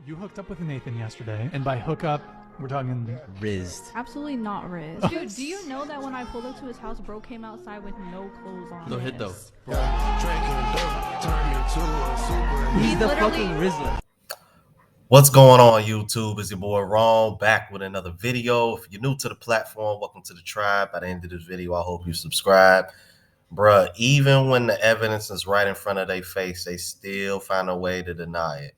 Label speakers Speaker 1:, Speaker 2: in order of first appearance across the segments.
Speaker 1: You hooked up with Nathan yesterday, and by hookup, we're talking
Speaker 2: Rizzed.
Speaker 3: Absolutely not Riz. Dude, do you know that when I pulled up to his house, bro came outside with no clothes on?
Speaker 2: No hit though.
Speaker 3: He's
Speaker 2: the
Speaker 3: literally
Speaker 2: fucking Rizzler.
Speaker 4: What's going on, YouTube? It's your boy Ron back with another video. If you're new to the platform, welcome to the tribe. By the end of this video, I hope you subscribe. Bruh, even when the evidence is right in front of their face, they still find a way to deny it.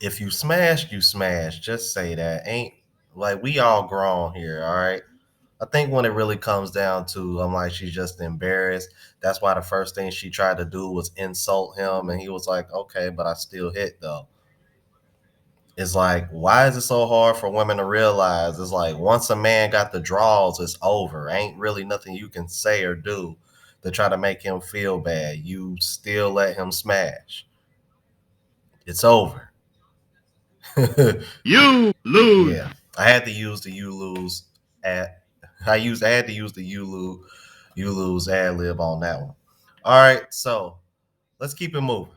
Speaker 4: If you smash, you smash. Just say that. Ain't like we all grown here, all right? I think when it really comes down to, I'm like, she's just embarrassed. That's why the first thing she tried to do was insult him, and he was like, okay, but I still hit though. It's like, why is it so hard for women to realize? It's like, once a man got the draws, it's over. Ain't really nothing you can say or do to try to make him feel bad. You still let him smash. It's over.
Speaker 5: You lose.
Speaker 4: Yeah, I had to use the you lose at. I had to use the you lose ad lib on that one. All right, so let's keep it moving.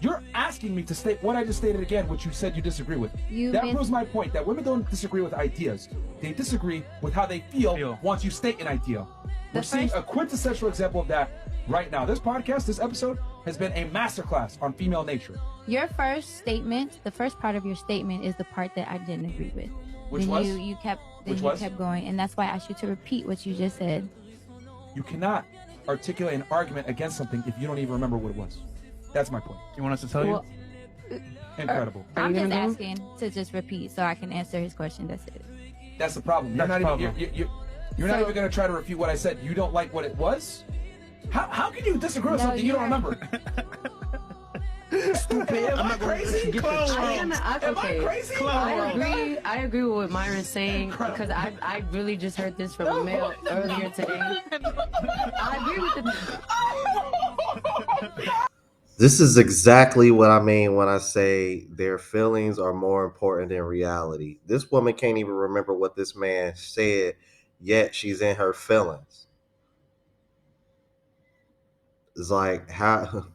Speaker 6: You're asking me to state what I just stated again, which you said you disagree with. That proves my point, that women don't disagree with ideas. They disagree with how they feel once you state an idea. We're seeing a quintessential example of that right now. This podcast, this episode, has been a masterclass on female nature.
Speaker 7: Your first statement, the first part of your statement is the part that I didn't agree with.
Speaker 6: Which was?
Speaker 7: You kept going, and that's why I asked you to repeat what you just said.
Speaker 6: You cannot articulate an argument against something if you don't even remember what it was. That's my point.
Speaker 1: You want us to tell you?
Speaker 6: Incredible.
Speaker 7: I'm just asking to just repeat so I can answer his question. That's it.
Speaker 6: That's the problem. You're not even going to try to refute what I said. You don't like what it was? How can you disagree with something you don't remember? Stupid. Am I crazy?
Speaker 8: Am I
Speaker 6: crazy?
Speaker 8: I agree with what Myron's saying because I really just heard this from a male earlier today. I agree with the.
Speaker 4: This is exactly what I mean when I say their feelings are more important than reality. This woman can't even remember what this man said, yet she's in her feelings. It's like, how?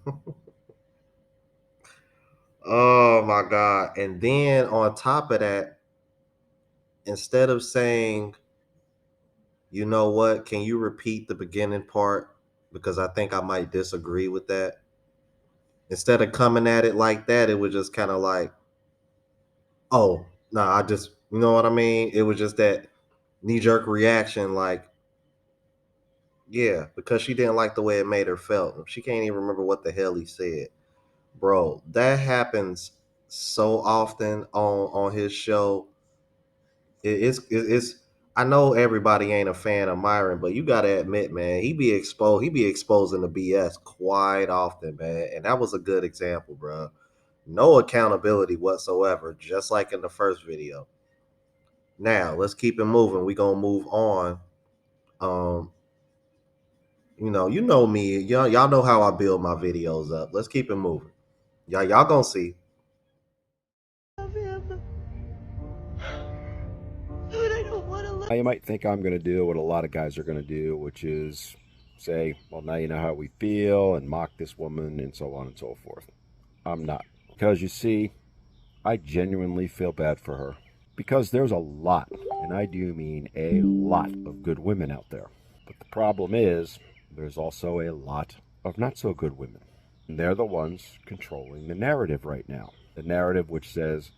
Speaker 4: Oh my God. And then on top of that, instead of saying, you know what, can you repeat the beginning part? Because I think I might disagree with that. Instead of coming at it like that, it was just kind of like, oh, no, I just, you know what I mean? It was just that knee-jerk reaction, like, yeah, because she didn't like the way it made her feel. She can't even remember what the hell he said. Bro, that happens so often on his show. It's I know everybody ain't a fan of Myron, but you gotta admit, man, he be exposing the BS quite often, man. And that was a good example, bro. No accountability whatsoever, just like in the first video. Now let's keep it moving. We gonna move on. You know me. Y'all know how I build my videos up. Let's keep it moving. Y'all gonna see.
Speaker 9: Now you might think I'm going to do what a lot of guys are going to do, which is say, well, now you know how we feel and mock this woman and so on and so forth. I'm not. Because you see, I genuinely feel bad for her. Because there's a lot, and I do mean a lot of good women out there. But the problem is, there's also a lot of not so good women. And they're the ones controlling the narrative right now. The narrative which says,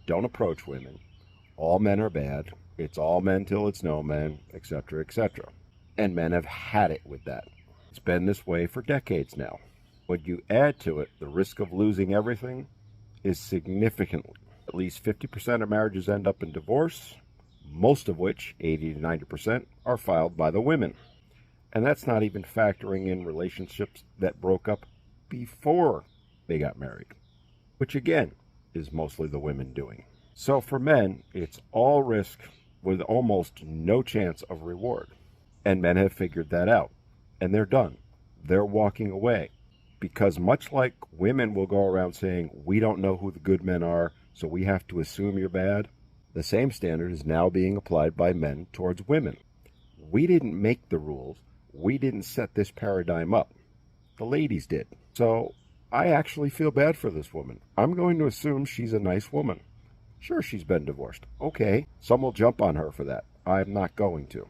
Speaker 9: don't approach women. All men are bad. It's all men till it's no men, etc., etc. And men have had it with that. It's been this way for decades now. When you add to it the risk of losing everything is significantly. At least 50% of marriages end up in divorce, most of which, 80 to 90%, are filed by the women. And that's not even factoring in relationships that broke up before they got married, which again is mostly the women doing. So for men, it's all risk with almost no chance of reward. And men have figured that out. And they're done. They're walking away. Because much like women will go around saying, we don't know who the good men are, so we have to assume you're bad, the same standard is now being applied by men towards women. We didn't make the rules. We didn't set this paradigm up. The ladies did. So I actually feel bad for this woman. I'm going to assume she's a nice woman. Sure, she's been divorced. Okay, some will jump on her for that. I'm not going to.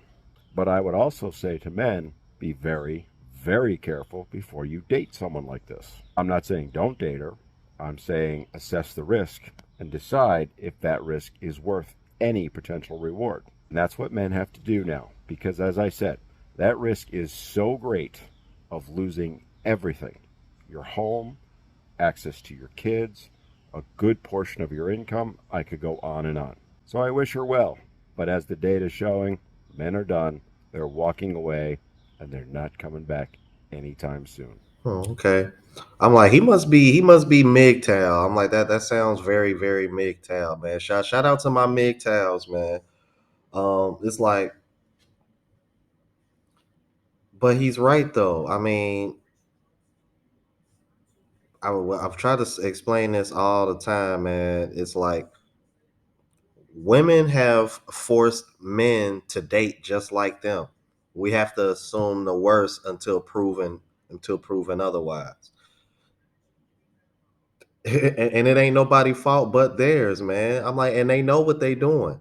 Speaker 9: But I would also say to men, be very, very careful before you date someone like this. I'm not saying don't date her. I'm saying assess the risk and decide if that risk is worth any potential reward. And that's what men have to do now, because as I said, that risk is so great of losing everything. Your home, access to your kids, a good portion of your income. I could go on and on. So I wish her well, but as the data is showing, men are done, they're walking away, and they're not coming back anytime soon.
Speaker 4: Oh, okay. I'm like, he must be MGTOW. I'm like, that sounds very, very MGTOW, man. Shout out to my MGTOWs, man. It's like, but he's right though. I mean, I've tried to explain this all the time, man. It's like women have forced men to date just like them. We have to assume the worst until proven otherwise. And it ain't nobody fault but theirs, man. I'm like, and they know what they doing.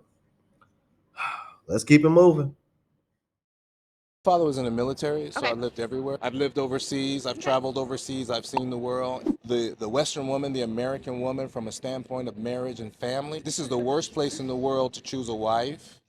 Speaker 4: Let's keep it moving.
Speaker 2: Father was in the military, so I lived everywhere. I've lived overseas. I've traveled overseas. I've seen the world. The Western woman, the American woman, from a standpoint of marriage and family, this is the worst place in the world to choose a wife.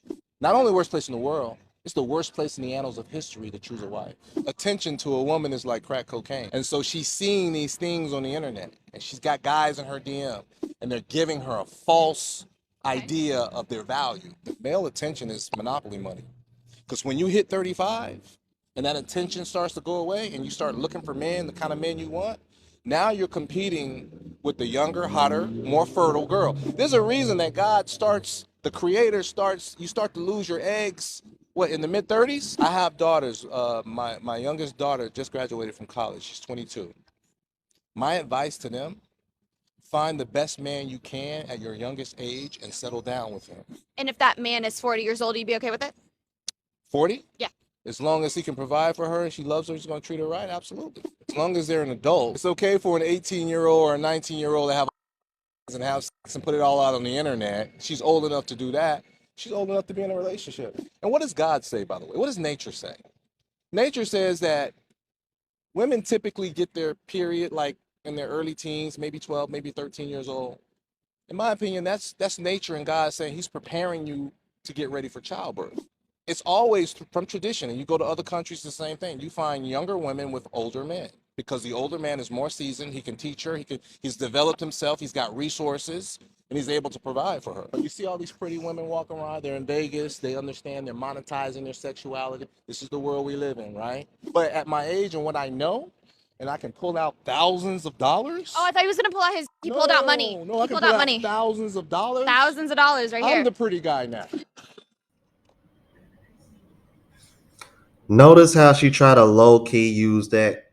Speaker 2: Not only worst place in the world, it's the worst place in the annals of history to choose a wife. Attention to a woman is like crack cocaine. And so she's seeing these things on the internet, and she's got guys in her DM, and they're giving her a false idea of their value. Male attention is monopoly money. Because when you hit 35 and that attention starts to go away and you start looking for men, the kind of men you want, now you're competing with the younger, hotter, more fertile girl. There's a reason that the creator starts, you start to lose your eggs, in the mid-30s? I have daughters. My youngest daughter just graduated from college. She's 22. My advice to them, find the best man you can at your youngest age and settle down with him.
Speaker 5: And if that man is 40 years old, you'd be okay with it?
Speaker 2: 40?
Speaker 5: Yeah.
Speaker 2: As long as he can provide for her and she loves her, he's going to treat her right, absolutely. As long as they're an adult. It's okay for an 18-year-old or a 19-year-old to have and have sex and put it all out on the internet. She's old enough to do that. She's old enough to be in a relationship. And what does God say, by the way? What does nature say? Nature says that women typically get their period like in their early teens, maybe 12, maybe 13 years old. In my opinion, that's nature and God saying he's preparing you to get ready for childbirth. It's always from tradition, and you go to other countries, the same thing. You find younger women with older men because the older man is more seasoned. He can teach her. He's developed himself. He's got resources, and he's able to provide for her. You see all these pretty women walking around. They're in Vegas. They understand. They're monetizing their sexuality. This is the world we live in, right? But at my age and what I know, and I can pull out thousands of dollars.
Speaker 5: Oh, I thought he was gonna pull out he pulled out money.
Speaker 2: No, I can
Speaker 5: pulled
Speaker 2: pull
Speaker 5: out
Speaker 2: out
Speaker 5: money.
Speaker 2: thousands of dollars.
Speaker 5: Thousands of dollars right here.
Speaker 2: I'm the pretty guy now.
Speaker 4: Notice how she tried to low key use that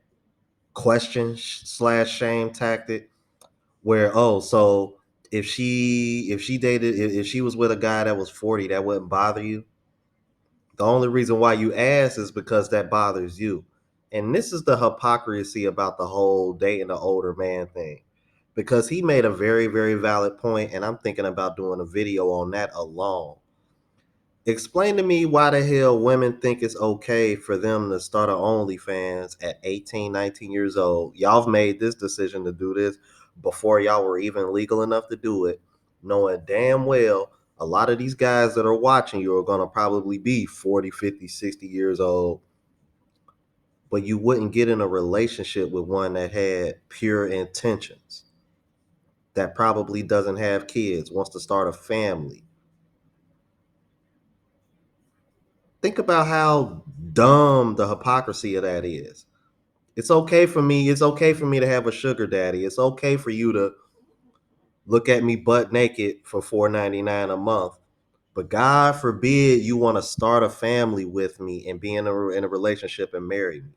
Speaker 4: question slash shame tactic, where so if she dated if she was with a guy that was 40, that wouldn't bother you. The only reason why you ask is because that bothers you. And this is the hypocrisy about the whole dating the older man thing. Because he made a very, very valid point, and I'm thinking about doing a video on that alone. Explain to me why the hell women think it's okay for them to start a OnlyFans at 18, 19 years old. Y'all have made this decision to do this before y'all were even legal enough to do it, knowing damn well a lot of these guys that are watching you are going to probably be 40, 50, 60 years old. But you wouldn't get in a relationship with one that had pure intentions, that probably doesn't have kids, wants to start a family. Think about how dumb the hypocrisy of that is. It's okay for me. It's okay for me to have a sugar daddy. It's okay for you to look at me butt naked for $4.99 a month. But God forbid you want to start a family with me and be in a relationship and marry me.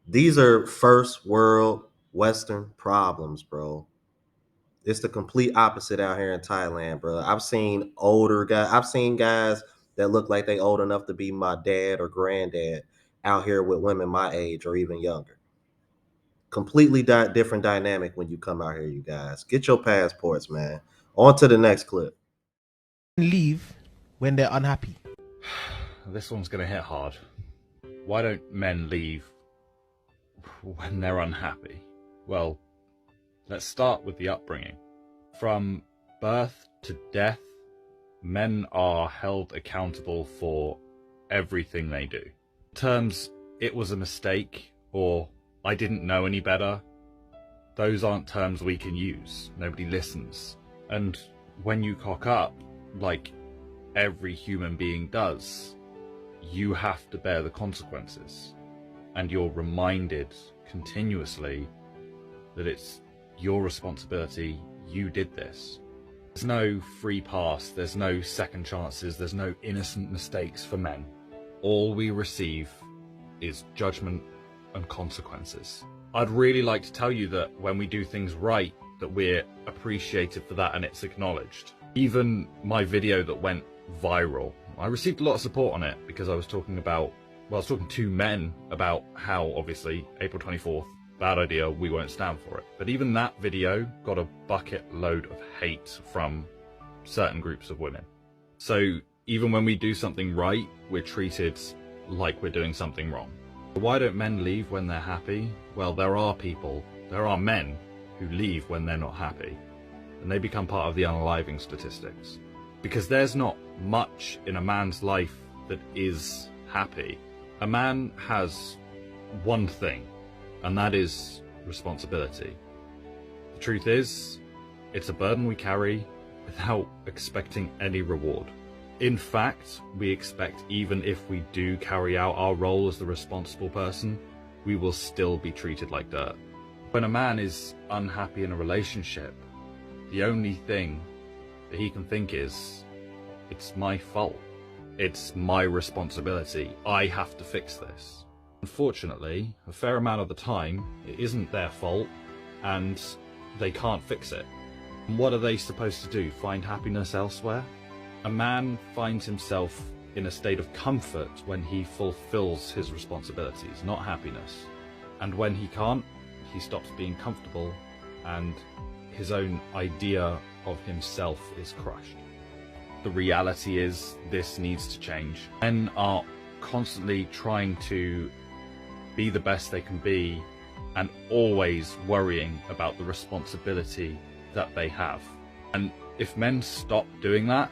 Speaker 4: These are first world Western problems, bro. It's the complete opposite out here in Thailand, bro. I've seen older guys. I've seen guys that look like they old enough to be my dad or granddad out here with women my age or even younger. Completely different dynamic when you come out here, you guys. Get your passports, man. On to the next clip.
Speaker 10: Leave when they're unhappy.
Speaker 11: This one's going to hit hard. Why don't men leave when they're unhappy? Well, let's start with the upbringing. From birth to death, men are held accountable for everything they do. Terms, it was a mistake, or I didn't know any better, those aren't terms we can use. Nobody listens. And when you cock up, like every human being does, you have to bear the consequences. And you're reminded continuously that it's your responsibility, you did this. There's no free pass, there's no second chances, there's no innocent mistakes for men. All we receive is judgment and consequences. I'd really like to tell you that when we do things right, that we're appreciated for that and it's acknowledged. Even my video that went viral, I received a lot of support on it because I was talking to men about how, obviously, April 24th, bad idea, we won't stand for it. But even that video got a bucket load of hate from certain groups of women. So even when we do something right, we're treated like we're doing something wrong. Why don't men leave when they're happy? Well, there are men who leave when they're not happy, and they become part of the unaliving statistics. Because there's not much in a man's life that is happy. A man has one thing, and that is responsibility. The truth is, it's a burden we carry without expecting any reward. In fact, we expect even if we do carry out our role as the responsible person, we will still be treated like dirt. When a man is unhappy in a relationship, the only thing that he can think is, it's my fault. It's my responsibility. I have to fix this. Unfortunately, a fair amount of the time, it isn't their fault and they can't fix it. And what are they supposed to do? Find happiness elsewhere? A man finds himself in a state of comfort when he fulfills his responsibilities, not happiness. And when he can't, he stops being comfortable and his own idea of himself is crushed. The reality is this needs to change. Men are constantly trying to be the best they can be and always worrying about the responsibility that they have. And if men stop doing that,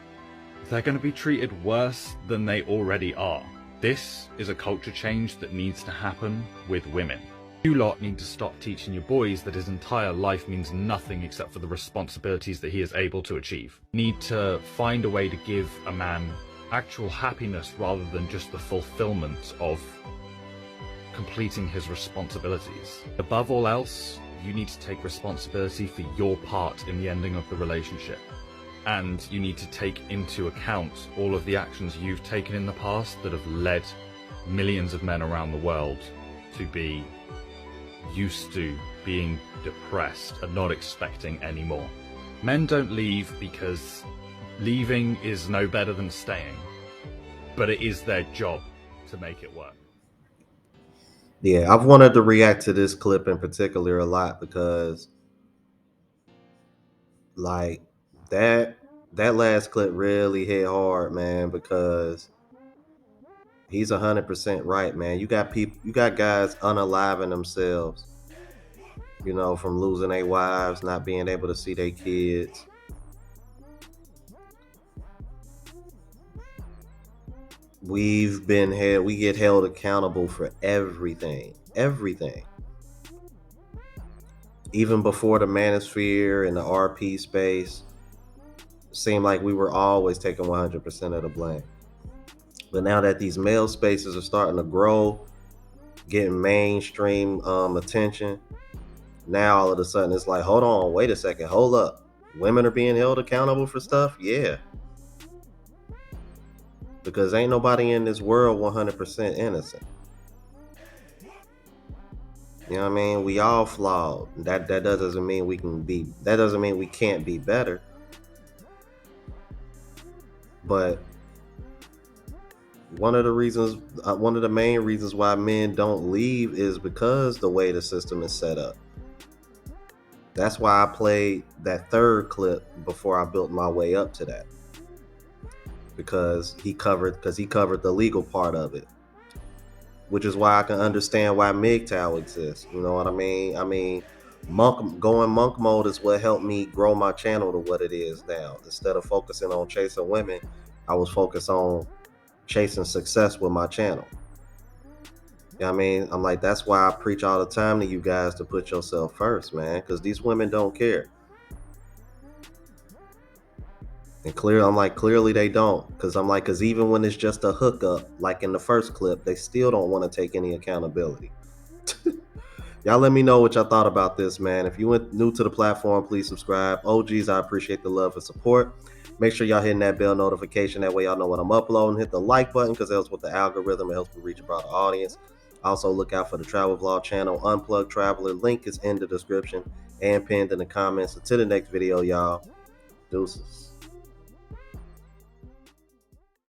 Speaker 11: they're going to be treated worse than they already are. This is a culture change that needs to happen with women. You lot need to stop teaching your boys that his entire life means nothing except for the responsibilities that he is able to achieve. Need to find a way to give a man actual happiness rather than just the fulfillment of completing his responsibilities. Above all else, you need to take responsibility for your part in the ending of the relationship. And you need to take into account all of the actions you've taken in the past that have led millions of men around the world to be used to being depressed and not expecting any more. Men don't leave because leaving is no better than staying, but it is their job to make it work.
Speaker 4: Yeah, I've wanted to react to this clip in particular a lot because like that last clip really hit hard, man, because he's 100% right, man. You got guys unaliving themselves, you know, from losing their wives, not being able to see their kids. We get held accountable for everything. Even before the manosphere and the RP space, it seemed like we were always taking 100% of the blame. But now that these male spaces are starting to grow, getting mainstream attention, now all of a sudden it's like, hold on, wait a second, hold up. Women are being held accountable for stuff? Yeah. Because ain't nobody in this world 100% innocent. You know what I mean? We all flawed. That doesn't mean we can't be better. But one of the main reasons why men don't leave is because the way the system is set up. That's why I played that third clip before I built my way up to that, because he covered the legal part of it, which is why I can understand why MGTOW exists. You know what I mean? Going monk mode is what helped me grow my channel to what it is now. Instead of focusing on chasing women, I was focused on chasing success with my channel. You know what I mean? I'm like, that's why I preach all the time to you guys to put yourself first, man, because these women don't care. And clearly they don't, because even when it's just a hookup, like in the first clip, they still don't want to take any accountability. Y'all let me know what y'all thought about this, man. If you went new to the platform, please subscribe. OGs, I appreciate the love and support. Make sure y'all hitting that bell notification. That way y'all know when I'm uploading. Hit the like button because it helps with the algorithm. It helps me reach a broader audience. Also, look out for the travel vlog channel, Unplugged Traveler. Link is in the description and pinned in the comments. Until the next video, y'all. Deuces.